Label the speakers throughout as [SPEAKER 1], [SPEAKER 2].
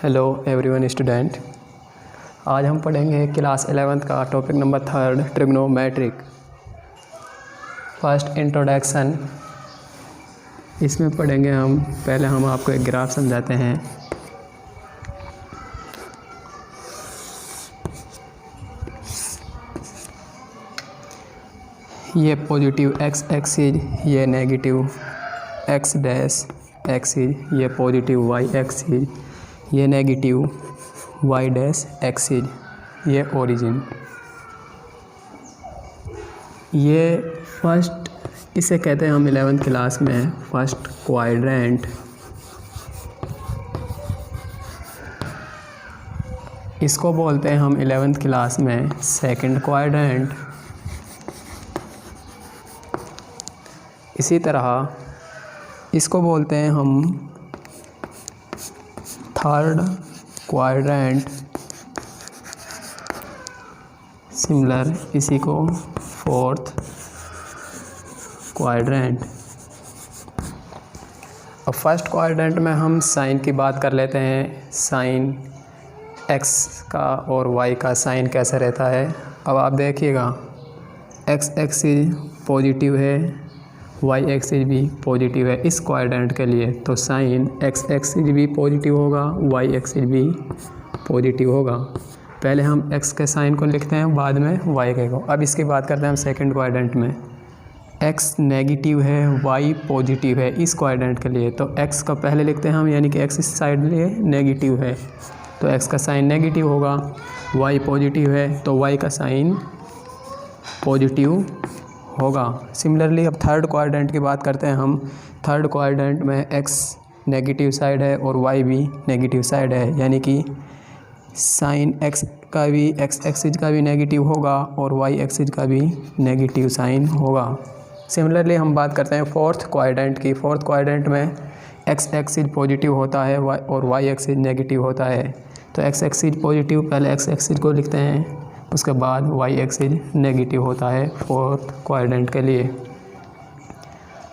[SPEAKER 1] Hello everyone student, आज हम पढ़ेंगे क्लास 11th का topic number 3 trigonometric. First introduction इसमें पढ़ेंगे हम। पहले हम आपको एक ग्राफ समझाते हैं। ये पॉजिटिव एक्स एक्सिस, ये नेगेटिव एक्स डैश एक्सिस, ये पॉजिटिव वाई एक्सिस, ये नेगेटिव वाई डैश एक्सिस, ये ओरिजिन। ये फर्स्ट, इसे कहते हैं हम 11th क्लास में फर्स्ट क्वाड्रेंट। इसको बोलते हैं हम 11th क्लास में सेकंड क्वाड्रेंट। इसी तरह इसको बोलते हैं हम थर्ड क्वाड्रेंट। सिमिलर इसी को फोर्थ क्वाड्रेंट। अब फर्स्ट क्वाड्रेंट में हम साइन की बात कर लेते हैं। साइन एक्स का और वाई का साइन कैसा रहता है। अब आप देखिएगा, एक्स एक्सिस पॉजिटिव है, वाई एक्सिस भी पॉजिटिव है इस क्वाड्रेंट के लिए। तो साइन एक्स एक्सिस भी पॉजिटिव होगा, वाई एक्सिस भी पॉजिटिव होगा। पहले हम एक्स के साइन को लिखते हैं, बाद में वाई के को। अब इसकी बात करते हैं हम सेकंड क्वाड्रेंट में। एक्स नेगेटिव है, वाई पॉजिटिव है इस क्वाड्रेंट के लिए। तो एक्स का पहले लिखते हैं हम, यानी कि एक्स इस साइड लिए नेगेटिव है तो एक्स का साइन नेगेटिव होगा। वाई पॉजिटिव है तो वाई का साइन पॉजिटिव होगा। सिमिलरली अब थर्ड क्वाड्रेंट की बात करते हैं हम। थर्ड क्वाड्रेंट में एक्स नेगेटिव साइड है और वाई भी नेगेटिव साइड है, यानी कि साइन एक्स का भी, एक्स एक्सिस का भी नेगेटिव होगा और वाई एक्सिस का भी नेगेटिव साइन होगा। सिमिलरली हम बात करते हैं फोर्थ क्वाड्रेंट की। फोर्थ क्वाड्रेंट में एक्स एक्सिस पॉजिटिव होता है और वाई एक्सिस नेगेटिव होता है। तो एक्स एक्सिस पॉजिटिव, पहले एक्स एक्सिस को लिखते हैं, उसके बाद वाई एक्सिस नेगेटिव होता है फोर्थ क्वाड्रेंट के लिए।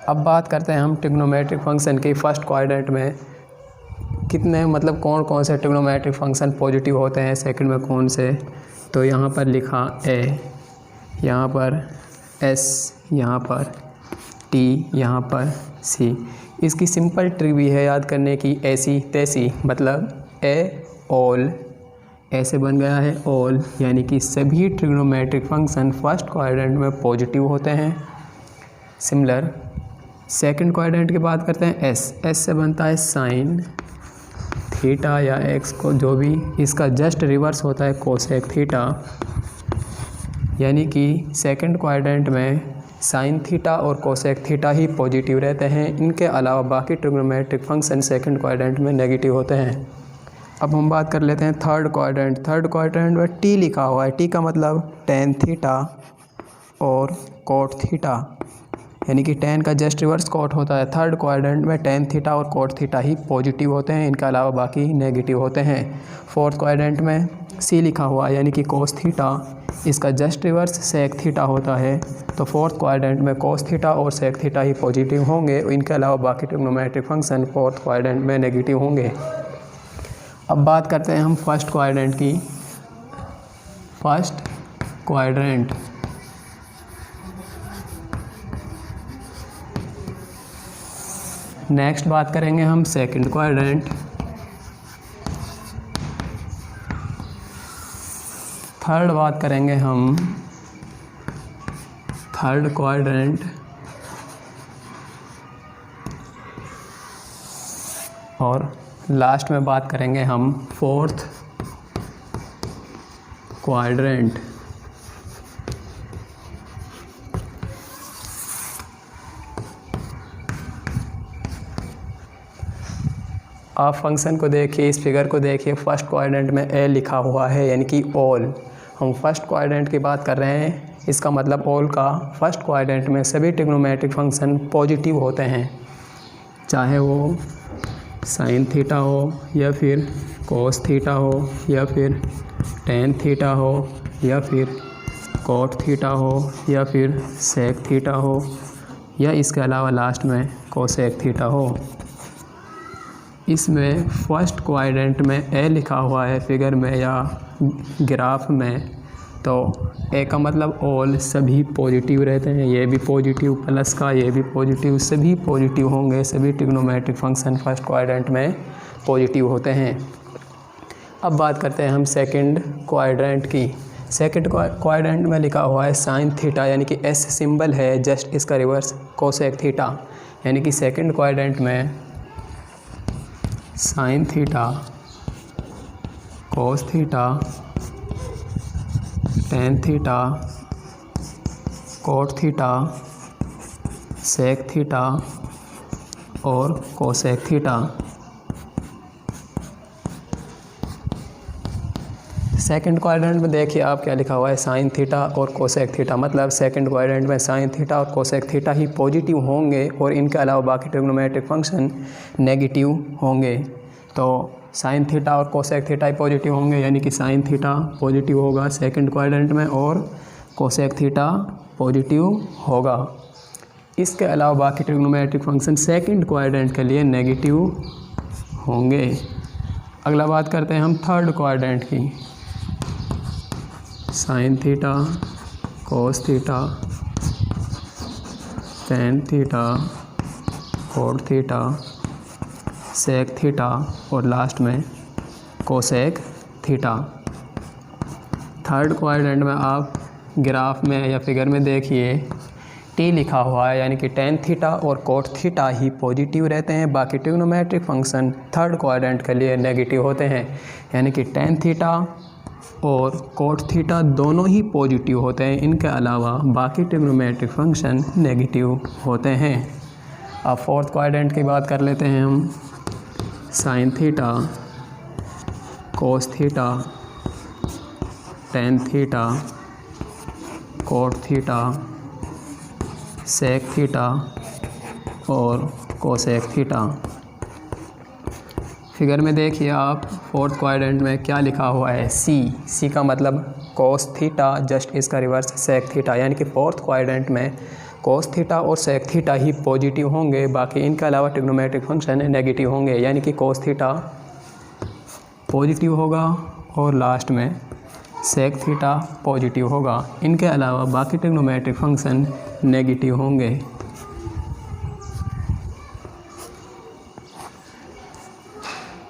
[SPEAKER 1] अब बात करते हैं हम ट्रिग्नोमेट्रिक फंक्शन की। फर्स्ट क्वाड्रेंट में कितने, मतलब कौन कौन से ट्रिग्नोमेट्रिक फंक्शन पॉजिटिव होते हैं, सेकंड में कौन से। तो यहाँ पर लिखा ए, यहाँ पर एस, यहाँ पर टी, यहाँ पर सी। इसकी सिंपल ट्रिक भी है याद करने की, ऐसी तैसी, मतलब ए ऑल ऐसे बन गया है ऑल, यानी कि सभी ट्रिग्नोमेट्रिक फंक्शन फर्स्ट क्वाड्रेंट में पॉजिटिव होते हैं। सिमिलर सेकंड क्वाड्रेंट की बात करते हैं। एस, एस से बनता है साइन थीटा या एक्स को, जो भी इसका जस्ट रिवर्स होता है कोसेक थीटा, यानी कि सेकंड क्वाड्रेंट में साइन थीटा और कोसेक थीटा ही पॉजिटिव रहते हैं। इनके अलावा बाकी ट्रिग्नोमेट्रिक फंक्शन सेकंड क्वाड्रेंट में नेगेटिव होते हैं। अब हम बात कर लेते हैं थर्ड क्वाड्रेंट। थर्ड क्वाड्रेंट में टी लिखा हुआ है। टी का मतलब टेन थीटा और कोट थीटा, यानी कि टेन का जस्ट रिवर्स कोट होता है। थर्ड क्वाड्रेंट में टेन थीटा और कोट थीटा ही पॉजिटिव होते हैं, इनके अलावा बाकी नेगेटिव होते हैं। फोर्थ क्वाड्रेंट में सी लिखा हुआ है, यानी कि कोस थीटा, इसका जस्ट रिवर्स सेक थीटा होता है। तो फोर्थ क्वाड्रेंट में कोस थीटा और सेक थीटा ही पॉजिटिव होंगे, इनके अलावा बाकी ट्रिग्नोमेट्रिक फंक्शन फोर्थ क्वाड्रेंट में नेगेटिव होंगे। अब बात करते हैं हम फर्स्ट क्वाड्रेंट की। फर्स्ट क्वाड्रेंट नेक्स्ट बात करेंगे हम सेकंड क्वाड्रेंट। थर्ड बात करेंगे हम थर्ड क्वाड्रेंट और लास्ट में बात करेंगे हम फोर्थ क्वाड्रेंट। आप फंक्शन को देखिए, इस फिगर को देखिए। फर्स्ट क्वाड्रेंट में ए लिखा हुआ है, यानी कि ऑल। हम फर्स्ट क्वाड्रेंट की बात कर रहे हैं, इसका मतलब ऑल का फर्स्ट क्वाड्रेंट में सभी ट्रिग्नोमेट्रिक फंक्शन पॉजिटिव होते हैं, चाहे वो साइन थीटा हो या फिर कोस थीटा हो या फिर टेन थीटा हो या फिर कोट थीटा हो या फिर सेक थीटा हो या इसके अलावा लास्ट में कोसेक थीटा हो। इसमें फर्स्ट क्वाड्रेंट में ए लिखा हुआ है फिगर में या ग्राफ में, तो ए का मतलब ऑल, सभी पॉजिटिव रहते हैं, ये भी पॉजिटिव प्लस का ये भी पॉजिटिव, सभी पॉजिटिव होंगे, सभी ट्रिग्नोमेट्रिक फंक्शन फर्स्ट क्वाड्रेंट में पॉजिटिव होते हैं। अब बात करते हैं हम सेकंड क्वाड्रेंट की। सेकंड क्वाड्रेंट में लिखा हुआ है साइन थीटा, यानी कि एस सिंबल है, जस्ट इसका रिवर्स कोसेक थीटा, यानी कि सेकंड क्वाड्रेंट में sine theta, cos theta, tan theta, cot theta, sec theta और कोसेक थीटा। सेकंड क्वाड्रेंट में देखिए आप क्या लिखा हुआ है, साइन थीटा और कोसेक थीटा, मतलब सेकंड क्वाड्रेंट में साइन थीटा और कोसेक थीटा ही पॉजिटिव होंगे और इनके अलावा बाकी ट्रिग्नोमेट्रिक फंक्शन नेगेटिव होंगे। तो साइन थीटा और कोसेक थीटा ही पॉजिटिव होंगे, यानी कि साइन थीटा पॉजिटिव होगा सेकंड क्वाड्रेंट में और कोसेक थीटा पॉजिटिव होगा। इसके अलावा बाकी ट्रिग्नोमेट्रिक फंक्शन सेकंड क्वाड्रेंट के लिए नेगेटिव होंगे। अगला बात करते हैं हम थर्ड क्वाड्रेंट की। Sine theta, cos theta, tan theta, cot theta, sec theta और लास्ट में कोसेक थीटा। थर्ड क्वाड्रेंट में आप ग्राफ में या फिगर में देखिए टी लिखा हुआ है, यानी कि टेन थीटा और कोट थीटा ही पॉजिटिव रहते हैं, बाकी ट्रिग्नोमेट्रिक फंक्शन थर्ड क्वाड्रेंट के लिए नेगेटिव होते हैं, यानी कि टेन थीटा और कोट थीटा दोनों ही पॉजिटिव होते हैं, इनके अलावा बाकी ट्रिग्नोमेट्रिक फंक्शन नेगेटिव होते हैं। अब फोर्थ क्वाड्रेंट की बात कर लेते हैं हम। Sine theta, cos theta, tan theta, cot theta, sec theta और कोसेक थीटा। फिगर में देखिए आप फोर्थ क्वाड्रेंट में क्या लिखा हुआ है, सी का मतलब कोस थीटा, जस्ट इसका रिवर्स सेक थीटा, यानी कि फोर्थ क्वाड्रेंट में कोस थीटा और सेक थीटा ही पॉजिटिव होंगे, बाकी इनके अलावा ट्रिग्नोमेट्रिक फंक्शन नेगेटिव होंगे, यानी कि कोस थीटा पॉजिटिव होगा और लास्ट में सेक थीटा पॉजिटिव होगा, इनके अलावा बाकी ट्रिग्नोमेट्रिक फंक्शन नेगेटिव होंगे।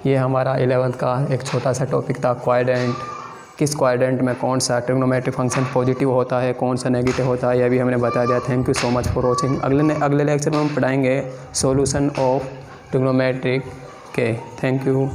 [SPEAKER 1] ये हमारा 11th का एक छोटा सा टॉपिक था, क्वाड्रेंट, किस क्वाड्रेंट में कौन सा ट्रिग्नोमेट्रिक फंक्शन पॉजिटिव होता है, कौन सा नेगेटिव होता है, यह भी हमने बता दिया। Thank you so much for watching. अगले लेक्चर में हम पढ़ाएंगे सॉल्यूशन ऑफ ट्रिग्नोमेट्रिक के। Thank you.